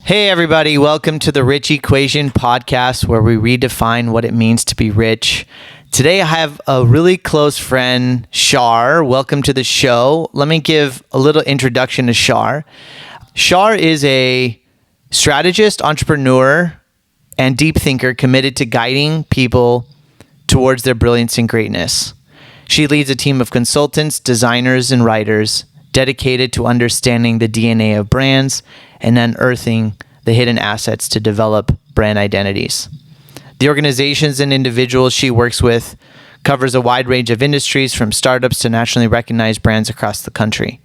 Hey, everybody. Welcome to the Rich Equation podcast, where we redefine what it means to be rich. Today, I have a really close friend, Char. Welcome to the show. Let me give a little introduction to Char. Char is a strategist, entrepreneur, and deep thinker committed to guiding people towards their brilliance and greatness. She leads a team of consultants, designers, and writers dedicated to understanding the DNA of brands and unearthing the hidden assets to develop brand identities. The organizations and individuals she works with covers a wide range of industries, from startups to nationally recognized brands across the country.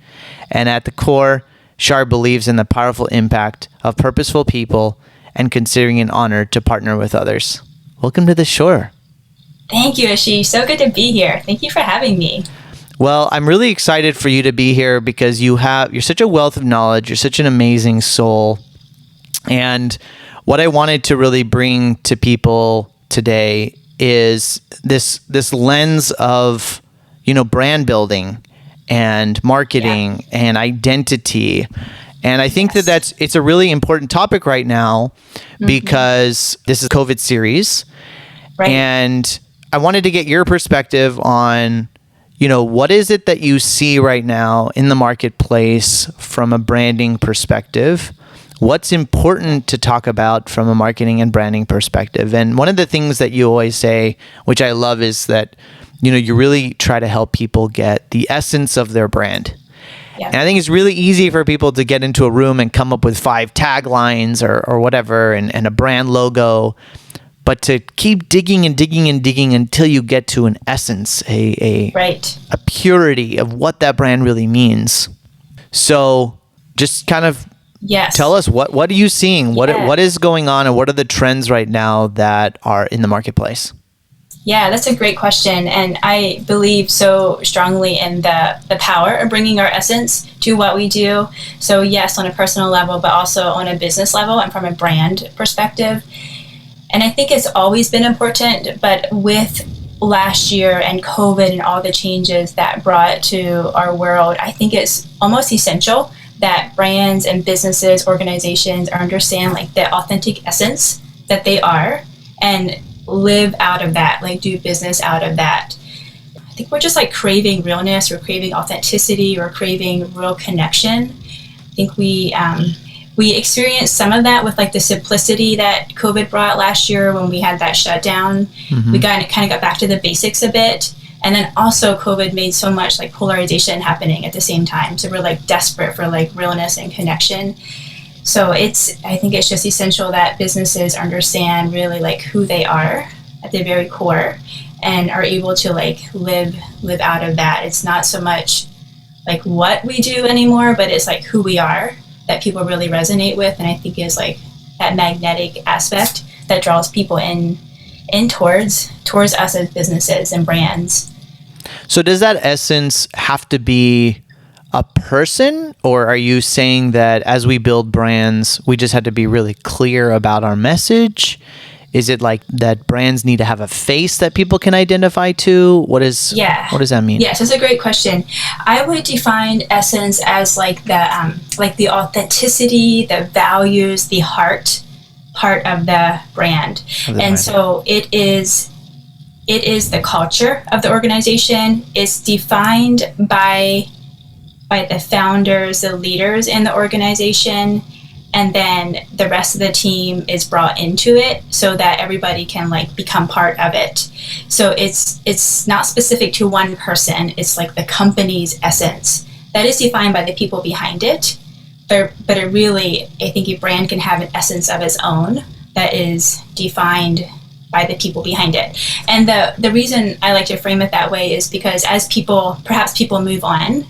And at the core, Char believes in the powerful impact of purposeful people and considering an honor to partner with others. Welcome to the shore. Thank you, Ashish. So good to be here. Thank you for having me. Well, I'm really excited for you to be here because you're such a wealth of knowledge. You're such an amazing soul. And what I wanted to really bring to people today is this lens of, brand building and marketing and identity. And I think it's a really important topic right now because this is COVID series. Right. And I wanted to get your perspective on what is it that you see right now in the marketplace from a branding perspective? What's important to talk about from a marketing and branding perspective? And one of the things that you always say, which I love, is that, you really try to help people get the essence of their brand. Yeah. And I think it's really easy for people to get into a room and come up with 5 taglines or whatever and a brand logo. But to keep digging and digging and digging until you get to an essence, a purity of what that brand really means. So just kind of tell us, what are you seeing? What is going on, and what are the trends right now that are in the marketplace? Yeah, that's a great question. And I believe so strongly in the power of bringing our essence to what we do. So yes, on a personal level, but also on a business level and from a brand perspective. And I think it's always been important, but with last year and COVID and all the changes that brought to our world, I think it's almost essential that brands and businesses, organizations understand the authentic essence that they are and live out of that, do business out of that. I think we're just craving realness, we're craving authenticity, we're craving real connection. I think we experienced some of that with the simplicity that COVID brought last year when we had that shutdown. Mm-hmm. We kind of got back to the basics a bit. And then also COVID made so much polarization happening at the same time. So we're desperate for realness and connection. So I think it's just essential that businesses understand really who they are at their very core and are able to live out of that. It's not so much what we do anymore, but it's who we are that people really resonate with, and I think is that magnetic aspect that draws people in towards us as businesses and brands. So does that essence have to be a person, or are you saying that as we build brands, we just have to be really clear about our message? Is it that brands need to have a face that people can identify to? What does that mean? Yes, that's a great question. I would define essence as the authenticity, the values, the heart part of the brand. So it is the culture of the organization. It's defined by the founders, the leaders in the organization. And then the rest of the team is brought into it so that everybody can become part of it. So it's not specific to one person. It's the company's essence that is defined by the people behind it. But it really, I think a brand can have an essence of its own that is defined by the people behind it. And the reason I like to frame it that way is because as perhaps people move on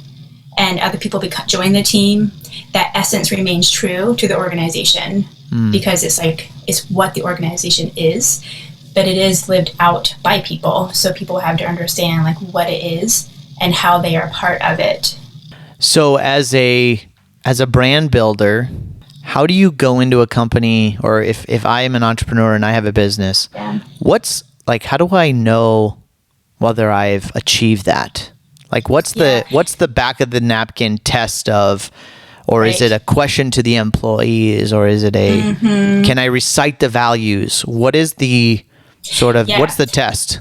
and other people join the team, that essence remains true to the organization because it's what the organization is, but it is lived out by people. So people have to understand what it is and how they are part of it. So as a brand builder, how do you go into a company, or if I am an entrepreneur and I have a business, how do I know whether I've achieved that? What's the back of the napkin test of, or is it Right. a question to the employees, or is it a can I recite the values? What is the sort of Yeah. what's the test?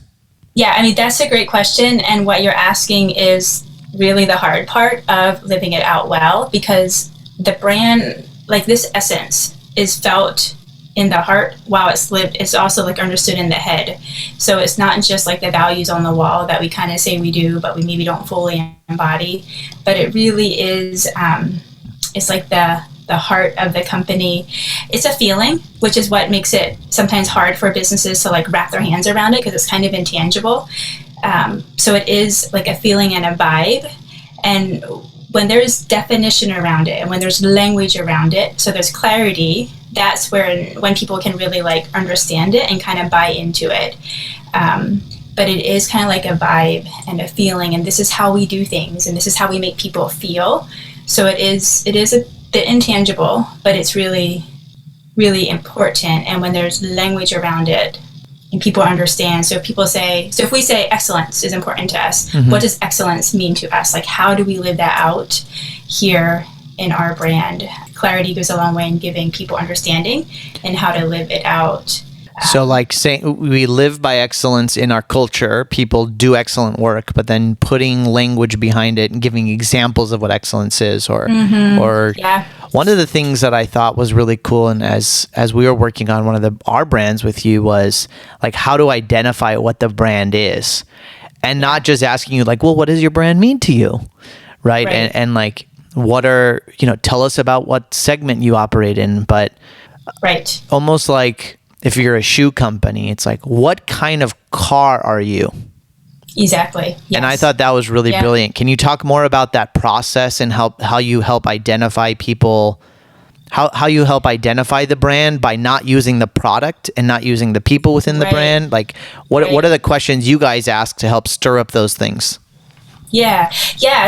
Yeah, I mean, that's a great question. And what you're asking is really the hard part of living it out well, because the brand, like this essence, is felt in the heart while it's lived. It's also like understood in the head. So it's not just like the values on the wall that we kind of say we do, but we maybe don't fully embody. But it really is, it's like the heart of the company. It's a feeling, which is what makes it sometimes hard for businesses to like wrap their hands around it, because it's kind of intangible. So it is like a feeling and a vibe. And when there's definition around it and when there's language around it, so there's clarity, that's where when people can really like understand it and kind of buy into it. But it is kind of like a vibe and a feeling, and this is how we do things, and this is how we make people feel. So it is a bit intangible, but it's really, really important. And when there's language around it and people understand, so if we say excellence is important to us, what does excellence mean to us? Like, how do we live that out here in our brand? Clarity goes a long way in giving people understanding and how to live it out. So like saying we live by excellence in our culture, people do excellent work, but then putting language behind it and giving examples of what excellence is, or Yeah. one of the things that I thought was really cool, and as we were working on one of our brands with you, was like how to identify what the brand is, and not just asking you like, well, what does your brand mean to you, right? Right. And like, what are, tell us about what segment you operate in, but Right. almost like if you're a shoe company, it's like, what kind of car are you? Exactly. Yes. And I thought that was really brilliant. Can you talk more about that process and how you help identify people, how you help identify the brand by not using the product and not using the people within the Right. brand? Like, what are the questions you guys ask to help stir up those things? Yeah.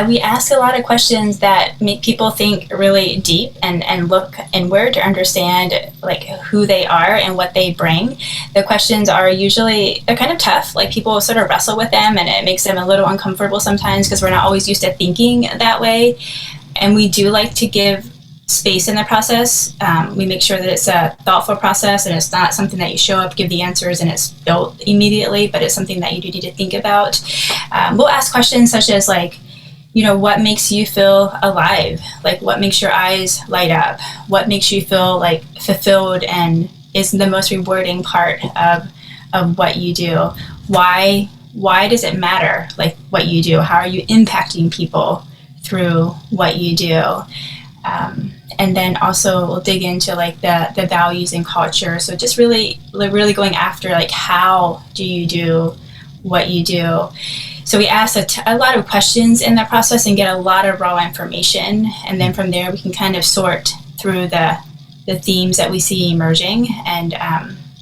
We ask a lot of questions that make people think really deep and look inward to understand like who they are and what they bring. The questions are they're kind of tough. Like people sort of wrestle with them, and it makes them a little uncomfortable sometimes because we're not always used to thinking that way. And we do like to give space in the process. We make sure that it's a thoughtful process, and it's not something that you show up, give the answers, and it's built immediately, but it's something that you do need to think about. We'll ask questions such as like, what makes you feel alive? Like what makes your eyes light up? What makes you feel like fulfilled and is the most rewarding part of what you do? Why does it matter, like what you do? How are you impacting people through what you do? And then also we'll dig into like the values and culture. So just really going after like, how do you do what you do? So we ask a lot of questions in that process and get a lot of raw information. And then from there we can kind of sort through the themes that we see emerging and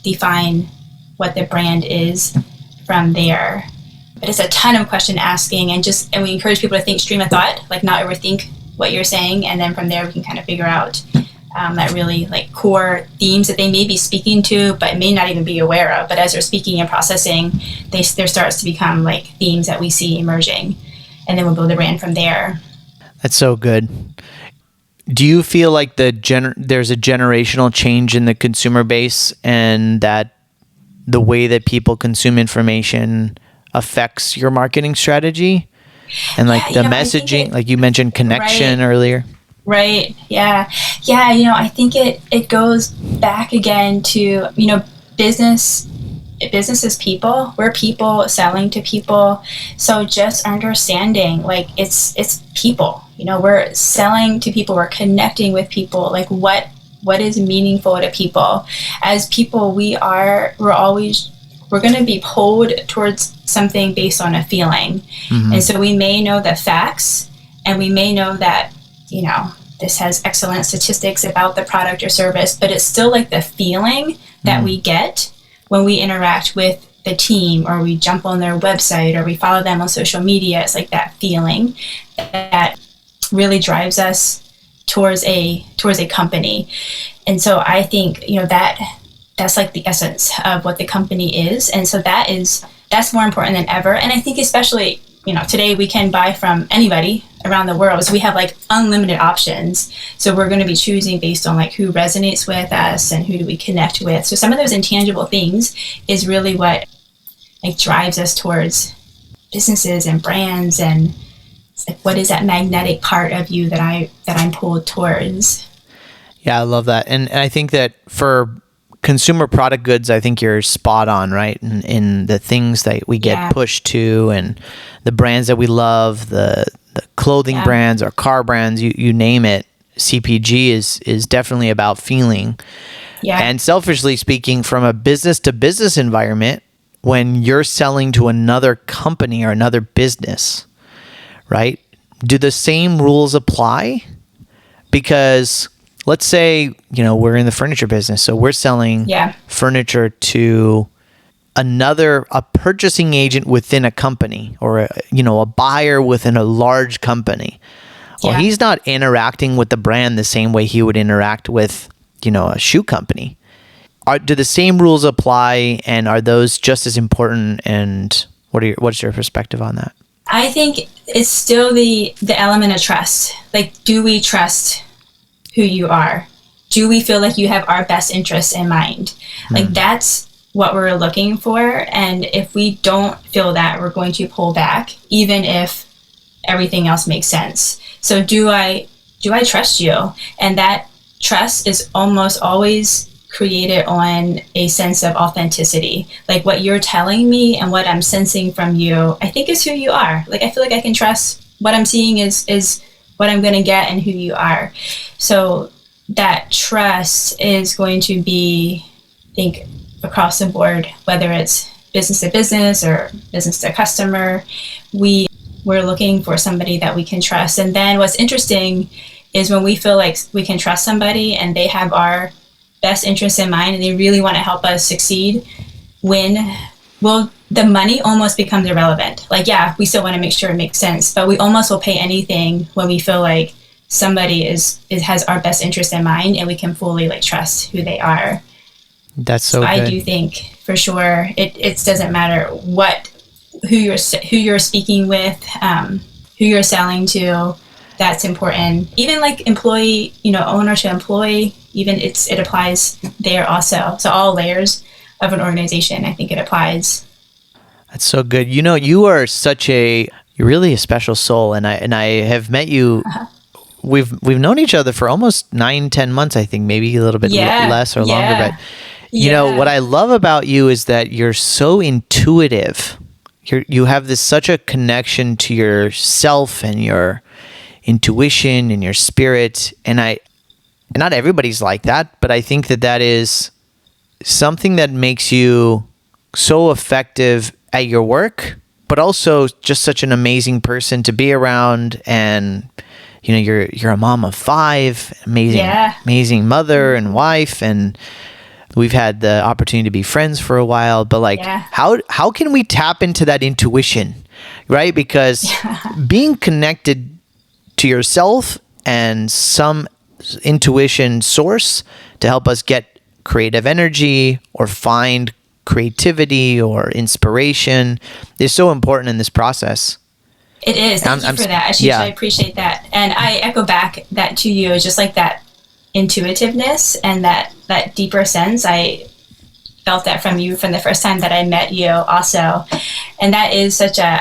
define what the brand is from there. But it's a ton of question asking, and we encourage people to think stream of thought, like not overthink what you're saying, and then from there we can kind of figure out that really like core themes that they may be speaking to but may not even be aware of, but as they're speaking and processing, there starts to become like themes that we see emerging, and then we'll build a brand from there. That's so good. Do you feel like there's a generational change in the consumer base, and that the way that people consume information affects your marketing strategy? And like the messaging, like you mentioned connection earlier. Right. Yeah. I think it goes back again to, business is people. We're people selling to people. So just understanding like it's people, we're selling to people, we're connecting with people. Like what is meaningful to people? As people, we're going to be pulled towards something based on a feeling. And so we may know the facts, and we may know that, this has excellent statistics about the product or service, but it's still like the feeling that we get when we interact with the team, or we jump on their website, or we follow them on social media. It's like that feeling that really drives us towards a company. And so I think, that's like the essence of what the company is. And so that's more important than ever. And I think especially, today we can buy from anybody around the world. So we have like unlimited options. So we're going to be choosing based on like who resonates with us and who do we connect with. So some of those intangible things is really what like drives us towards businesses and brands, and like what is that magnetic part of you that I'm pulled towards. Yeah, I love that. And I think that for consumer product goods, I think you're spot on, right? In the things that we get pushed to, and the brands that we love, the clothing brands or car brands, you name it. CPG is definitely about feeling. Yeah. And selfishly speaking, from a business to business environment, when you're selling to another company or another business, right? Do the same rules apply? Because let's say, we're in the furniture business, so we're selling furniture to a purchasing agent within a company, or a buyer within a large company. Well, he's not interacting with the brand the same way he would interact with, a shoe company. Do the same rules apply, and are those just as important? And what's your perspective on that? I think it's still the element of trust. Like, do we trust who you are? Do we feel like you have our best interests in mind? Like, that's what we're looking for. And if we don't feel that, we're going to pull back, even if everything else makes sense. So do I trust you? And that trust is almost always created on a sense of authenticity. Like, what you're telling me and what I'm sensing from you, I think is who you are. Like, I feel like I can trust what I'm seeing is what I'm going to get and who you are. So that trust is going to be, I think, across the board, whether it's business to business or business to customer. We're looking for somebody that we can trust. And then what's interesting is when we feel like we can trust somebody and they have our best interests in mind and they really want to help us succeed, the money almost becomes irrelevant. Like, we still want to make sure it makes sense, but we almost will pay anything when we feel like somebody has our best interest in mind and we can fully like trust who they are. That's so good. I do think for sure it doesn't matter who you're speaking with, who you're selling to. That's important. Even like employee, owner to employee, even it applies there also. So all layers of an organization, I think it applies. That's so good. You are you're really a special soul, and I have met you. We've known each other for almost 9-10 months, I think, maybe a little bit less or longer. But what I love about you is that you're so intuitive. You have such a connection to yourself and your intuition and your spirit, and not everybody's like that, but I think that is something that makes you so effective at your work, but also just such an amazing person to be around. And you're a mom of 5, amazing mother and wife, and we've had the opportunity to be friends for a while. But how can we tap into that intuition, right? Because being connected to yourself and some intuition source to help us get creative energy or find creativity or inspiration is so important in this process. It is. Thank you for that, Ashish. I appreciate that. And I echo back that to you. It's just like that intuitiveness and that deeper sense. I felt that from you from the first time that I met you also. And that is such a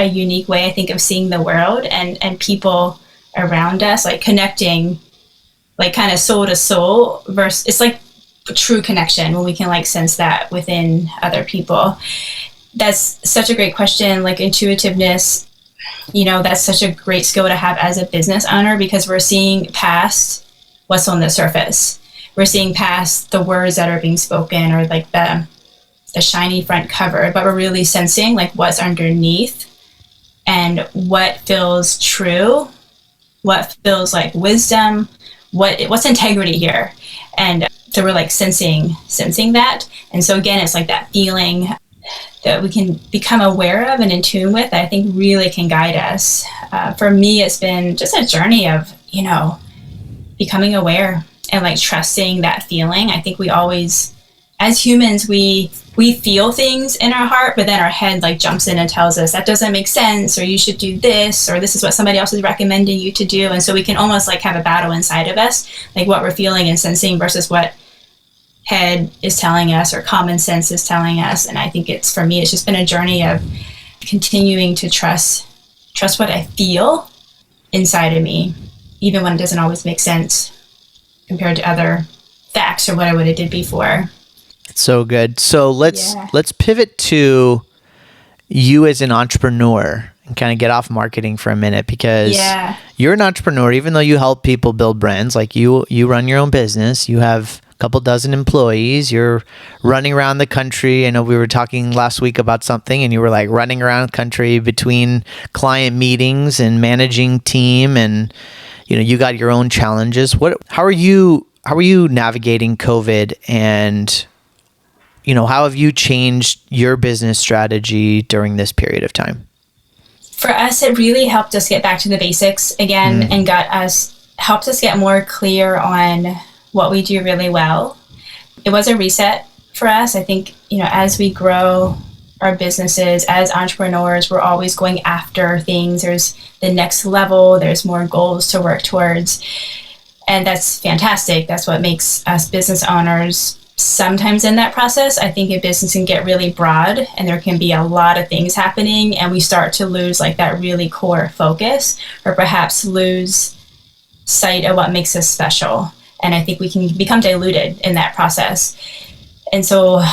unique way, I think, of seeing the world and people around us, like connecting, like kind of soul to soul versus it's like a true connection when we can like sense that within other people. That's such a great question. Like intuitiveness, that's such a great skill to have as a business owner, because we're seeing past what's on the surface. We're seeing past the words that are being spoken or like the shiny front cover, but we're really sensing like what's underneath and what feels true, what feels like wisdom, what's integrity here. And so we're like sensing that. And so again, it's like that feeling that we can become aware of and in tune with, I think really can guide us. For me, it's been just a journey of, becoming aware and like trusting that feeling. I think we always, as humans, we we feel things in our heart, but then our head like jumps in and tells us that doesn't make sense, or you should do this, or this is what somebody else is recommending you to do. And so we can almost like have a battle inside of us, like what we're feeling and sensing versus what head is telling us or common sense is telling us. And I think for me, it's just been a journey of continuing to trust what I feel inside of me, even when it doesn't always make sense compared to other facts or what I would have did before. So good. So let's pivot to you as an entrepreneur and kind of get off marketing for a minute, because you're an entrepreneur. Even though you help people build brands, like you run your own business, you have a couple dozen employees, you're running around the country. I know we were talking last week about something and you were like running around the country between client meetings and managing team, and you got your own challenges. How are you navigating COVID, and how have you changed your business strategy during this period of time? For us, it really helped us get back to the basics again and helped us get more clear on what we do really well. It was a reset for us. I think, as we grow our businesses as entrepreneurs, we're always going after things. There's the next level, there's more goals to work towards. And that's fantastic. That's what makes us business owners. Sometimes in that process, I think a business can get really broad and there can be a lot of things happening, and we start to lose like that really core focus, or perhaps lose sight of what makes us special. And I think we can become diluted in that process. And so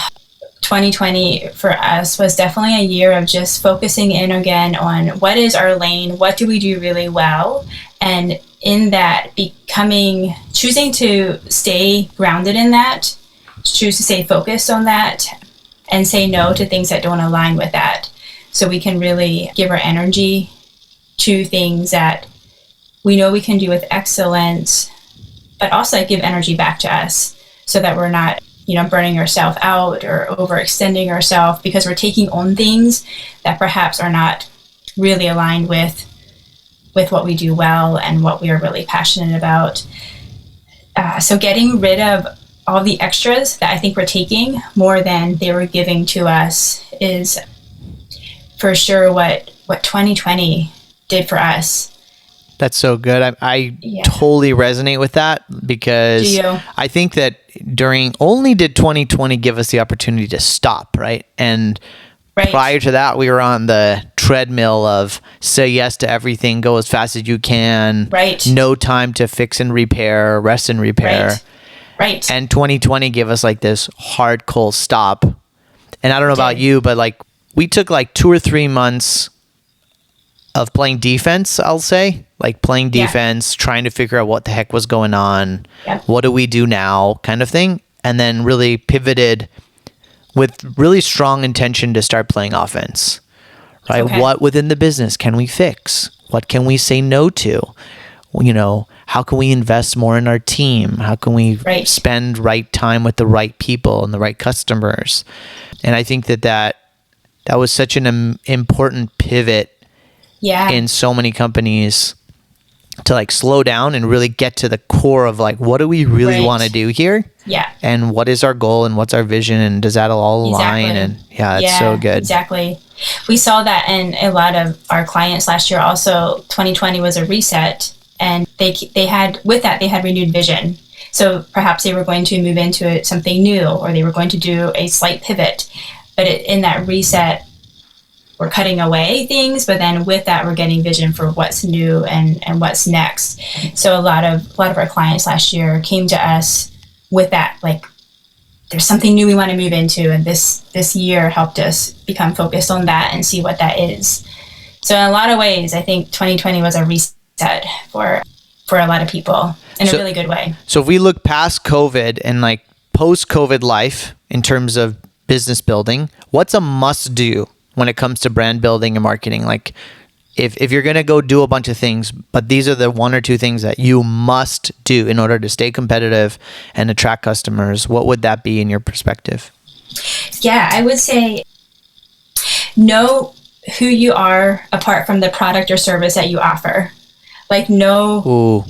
2020 for us was definitely a year of just focusing in again on what is our lane, what do we do really well, and in that choosing to stay grounded in that, choose to stay focused on that, and say no to things that don't align with that. So we can really give our energy to things that we know we can do with excellence, but also give energy back to us so that we're not, burning ourselves out or overextending ourselves because we're taking on things that perhaps are not really aligned with what we do well and what we are really passionate about. So getting rid of all the extras that I think we're taking more than they were giving to us is for sure what 2020 did for us. That's so good. I totally resonate with that, because I think that only did 2020 give us the opportunity to stop, right? And prior to that, we were on the treadmill of say yes to everything, go as fast as you can, no time to fix and repair, rest and repair. Right. And 2020 gave us like this hard, cold stop. And I don't know about you, but like we took like 2 or 3 months of playing defense, I'll say. Like playing defense, trying to figure out what the heck was going on. What do we do now kind of thing. And then really pivoted with really strong intention to start playing offense. Right? Okay. What within the business can we fix? What can we say no to? How can we invest more in our team? How can we spend right time with the right people and the right customers? And I think that was such an important pivot in so many companies to like slow down and really get to the core of like, what do we really want to do here? Yeah. And what is our goal and what's our vision, and does that all align? And it's so good. Exactly. We saw that in a lot of our clients last year. Also, 2020 was a reset, and they had renewed vision. So perhaps they were going to move into something new, or they were going to do a slight pivot. But in that reset, we're cutting away things, but then with that, we're getting vision for what's new and what's next. So a lot of our clients last year came to us with that, like, there's something new we want to move into, and this year helped us become focused on that and see what that is. So in a lot of ways, I think 2020 was a reset for a lot of people in a really good way. So if we look past COVID and like post-COVID life in terms of business building, what's a must-do when it comes to brand building and marketing? Like if you're going to go do a bunch of things, but these are the 1 or 2 things that you must do in order to stay competitive and attract customers, what would that be in your perspective? Yeah, I would say know who you are apart from the product or service that you offer. Like know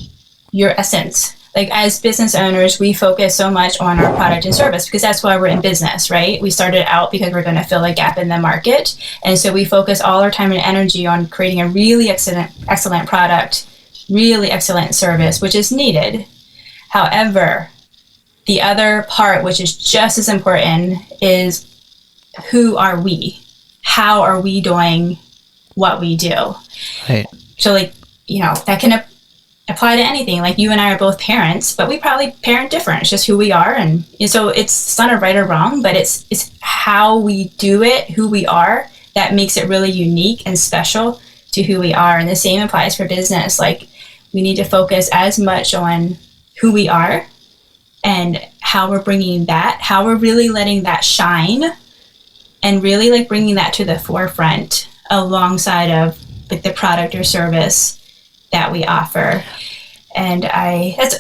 your essence. like as business owners, we focus so much on our product and service because that's why we're in business, right? We started out because we're going to fill a gap in the market. And so we focus all our time and energy on creating a really excellent product, really excellent service, which is needed. However, the other part, which is just as important, is who are we? How are we doing what we do? Right. So like, that can apply to anything. Like you and I are both parents, but we probably parent different. It's just who we are. And so it's not a right or wrong, but it's how we do it, who we are, that makes it really unique and special to who we are. And the same applies for business. Like we need to focus as much on who we are and how we're bringing that, how we're really letting that shine and really like bringing that to the forefront alongside of like the product or service that we offer. And that's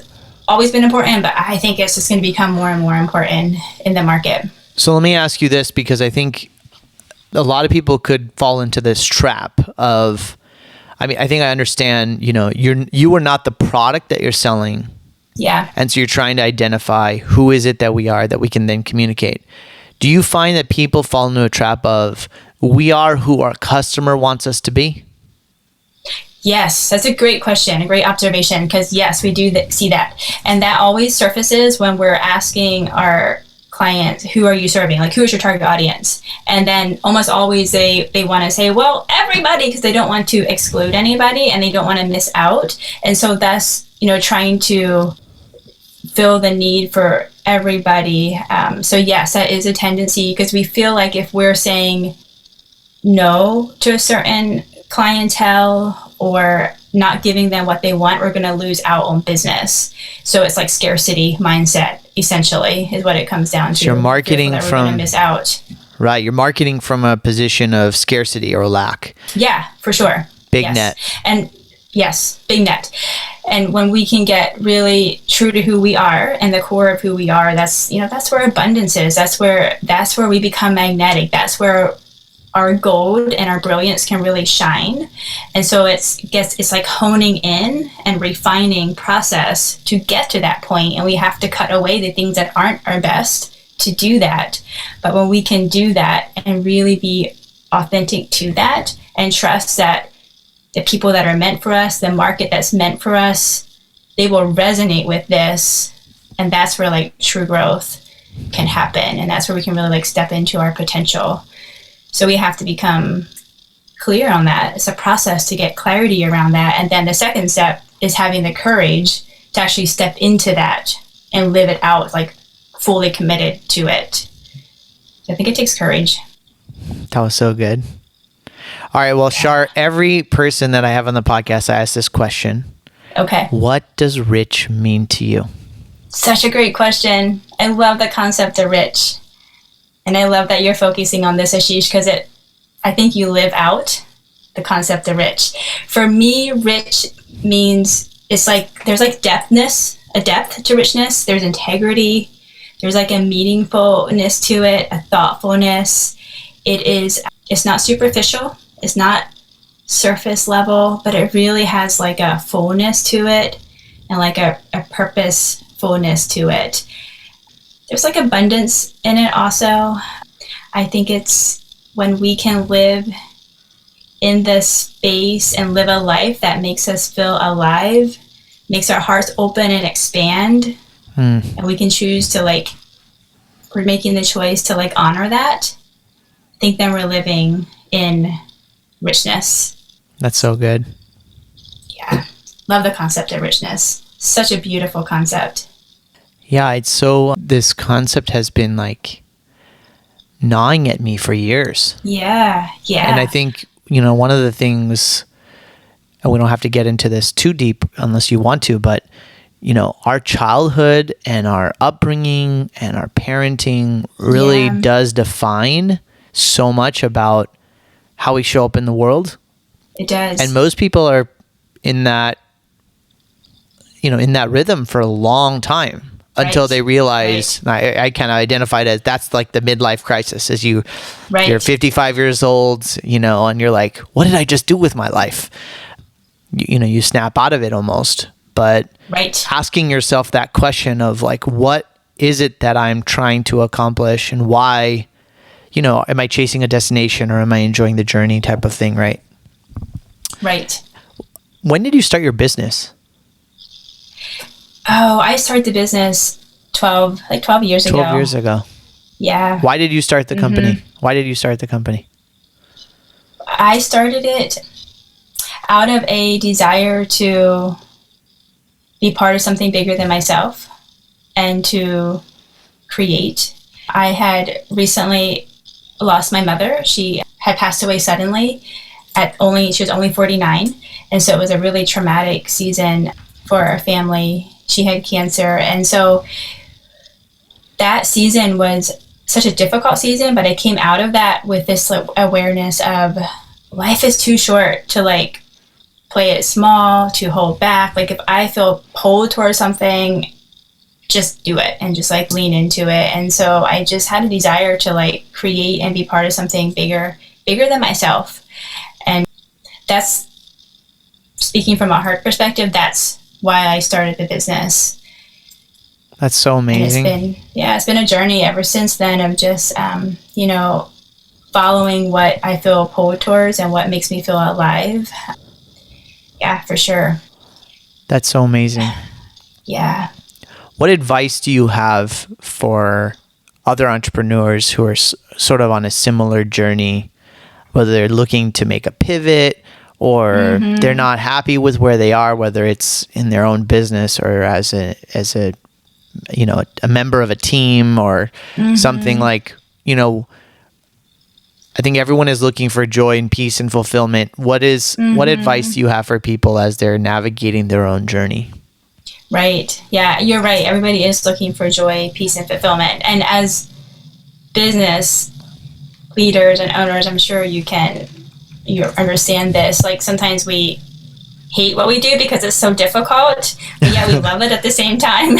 always been important, but I think it's just going to become more and more important in the market. So let me ask you this, because I think a lot of people could fall into this trap of, I mean, I think I understand, you are not the product that you're selling. Yeah. And so you're trying to identify who is it that we are that we can then communicate. Do you find that people fall into a trap of we are who our customer wants us to be? Yes, that's a great question, a great observation, because yes, we do see that. And that always surfaces when we're asking our clients, who are you serving? Like, who is your target audience? And then almost always they want to say, well, everybody, because they don't want to exclude anybody and they don't want to miss out. And so that's, trying to fill the need for everybody. So yes, that is a tendency because we feel like if we're saying no to a certain clientele or not giving them what they want, we're going to lose out on business. So it's like scarcity mindset, essentially, is what it comes down to. So you're marketing we're going to miss out. Right. You're marketing from a position of scarcity or lack. Yeah, for sure. Big net. And yes, big net. And when we can get really true to who we are and the core of who we are, that's where abundance is. That's where we become magnetic. That's where our gold and our brilliance can really shine. And so it's like honing in and refining process to get to that point. And we have to cut away the things that aren't our best to do that. But when we can do that and really be authentic to that and trust that the people that are meant for us, the market that's meant for us, they will resonate with this. And that's where like true growth can happen. And that's where we can really like step into our potential. So we have to become clear on that. It's a process to get clarity around that. And then the second step is having the courage to actually step into that and live it out, like fully committed to it. So I think it takes courage. That was so good. All right. Well, Char, every person that I have on the podcast, I ask this question. Okay. What does rich mean to you? Such a great question. I love the concept of rich. And I love that you're focusing on this, Ashish, because I think you live out the concept of rich. For me, rich means it's like there's like depthness, a depth to richness. There's integrity. There's like a meaningfulness to it, a thoughtfulness. It's not superficial. It's not surface level, but it really has like a fullness to it and like a purposefulness to it. There's like abundance in it also. I think it's when we can live in this space and live a life that makes us feel alive, makes our hearts open and expand. And we can choose to we're making the choice to honor that. I think then we're living in richness. That's so good. Yeah. Love the concept of richness. Such a beautiful concept. Yeah, this concept has been gnawing at me for years. Yeah. And I think, one of the things, and we don't have to get into this too deep unless you want to, but, our childhood and our upbringing and our parenting really does define so much about how we show up in the world. It does. And most people are in that, in that rhythm for a long time. Until they realize, I kind of identify it as that's like the midlife crisis, as you're 55 years old, and you're like, what did I just do with my life? You snap out of it almost. but Right. asking yourself that question of like, what is it that I'm trying to accomplish, and why, am I chasing a destination or am I enjoying the journey type of thing, right? Right. When did you start your business? Oh, I started the business 12 years ago. 12 years ago. Yeah. Why did you start the company? Why did you start the company? I started it out of a desire to be part of something bigger than myself and to create. I had recently lost my mother. She had passed away suddenly she was only 49. And so it was a really traumatic season for our family. She had cancer. And so that season was such a difficult season, but I came out of that with this awareness of life is too short to like play it small, to hold back. Like if I feel pulled towards something, just do it and just like lean into it. And so I just had a desire to like create and be part of something bigger than myself. And that's, speaking from a heart perspective, that's why I started the business. That's so amazing. And it's been a journey ever since then of just, following what I feel pulled towards and what makes me feel alive. Yeah, for sure. That's so amazing. Yeah. What advice do you have for other entrepreneurs who are sort of on a similar journey, whether they're looking to make a pivot or they're not happy with where they are, whether it's in their own business or as a member of a team or something like, I think everyone is looking for joy and peace and fulfillment. What advice do you have for people as they're navigating their own journey? Right. Yeah, you're right. Everybody is looking for joy, peace, and fulfillment. And as business leaders and owners, I'm sure you understand this. Like sometimes we hate what we do because it's so difficult, but yeah, we love it at the same time.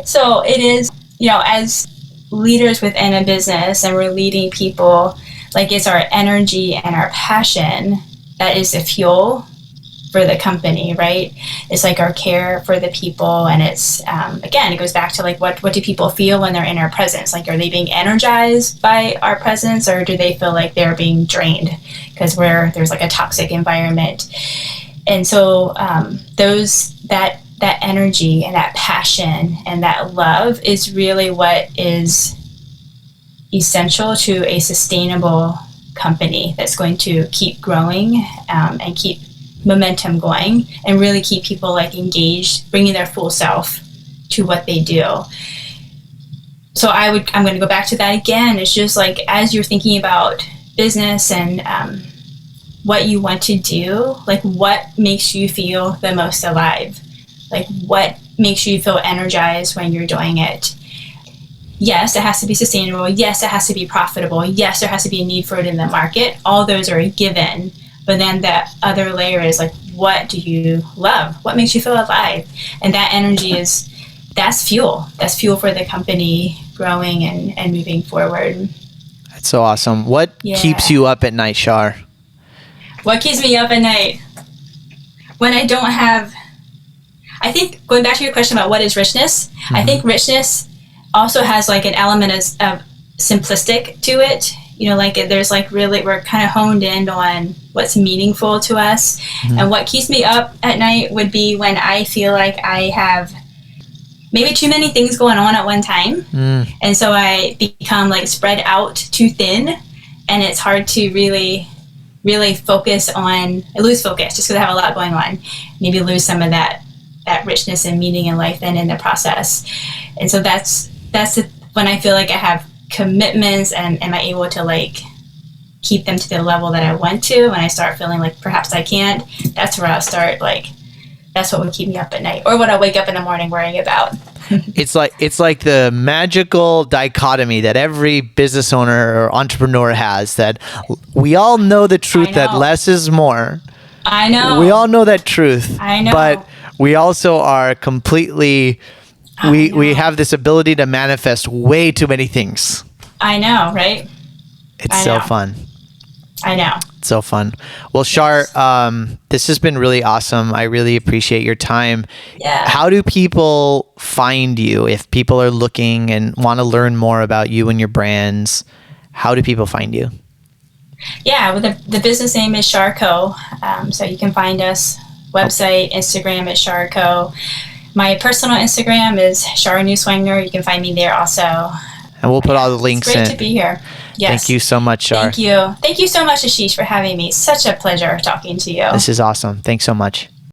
So it is, as leaders within a business and we're leading people, like it's our energy and our passion that is the fuel for the company, right? It's like our care for the people. And it's, again, it goes back to like, what do people feel when they're in our presence? Like, are they being energized by our presence, or do they feel like they're being drained because there's like a toxic environment? And so that energy and that passion and that love is really what is essential to a sustainable company that's going to keep growing and keep momentum going and really keep people like engaged, bringing their full self to what they do. So I'm going to go back to that again. It's just like, as you're thinking about business and what you want to do, like what makes you feel the most alive? Like what makes you feel energized when you're doing it? Yes, it has to be sustainable. Yes, it has to be profitable. Yes, there has to be a need for it in the market. All those are a given. But then the other layer is like, what do you love? What makes you feel alive? And that energy that's fuel. That's fuel for the company growing and moving forward. That's so awesome. What keeps you up at night, Char? What keeps me up at night? When I don't have, I think, going back to your question about what is richness, I think richness also has like an element of simplistic to it. Like there's like really, we're kind of honed in on what's meaningful to us. And what keeps me up at night would be when I feel like I have maybe too many things going on at one time. And so I become like spread out too thin, and it's hard to really focus I lose focus just because I have a lot going on. Maybe lose some of that richness and meaning in life then in the process. And so that's when I feel like I have commitments and am I able to like keep them to the level that I want to. When I start feeling like perhaps I can't, that's where I'll start like, that's what would keep me up at night, or what I wake up in the morning worrying about. It's like the magical dichotomy that every business owner or entrepreneur has, that we all know the truth that less is more. I know. We all know that truth. I know. But we also are completely, we have this ability to manifest way too many things. I know, right? It's so fun. I know. So fun. Well, Char, this has been really awesome. I really appreciate your time. Yeah. How do people find you if people are looking and want to learn more about you and your brands? How do people find you? Yeah, well, the business name is Charco. So you can find us website, Instagram at Charco. My personal Instagram is Char Newswanger. You can find me there also. And we'll put all the links in. It's great to be here. Yes. Thank you so much, Char. Thank you. Thank you so much, Ashish, for having me. Such a pleasure talking to you. This is awesome. Thanks so much.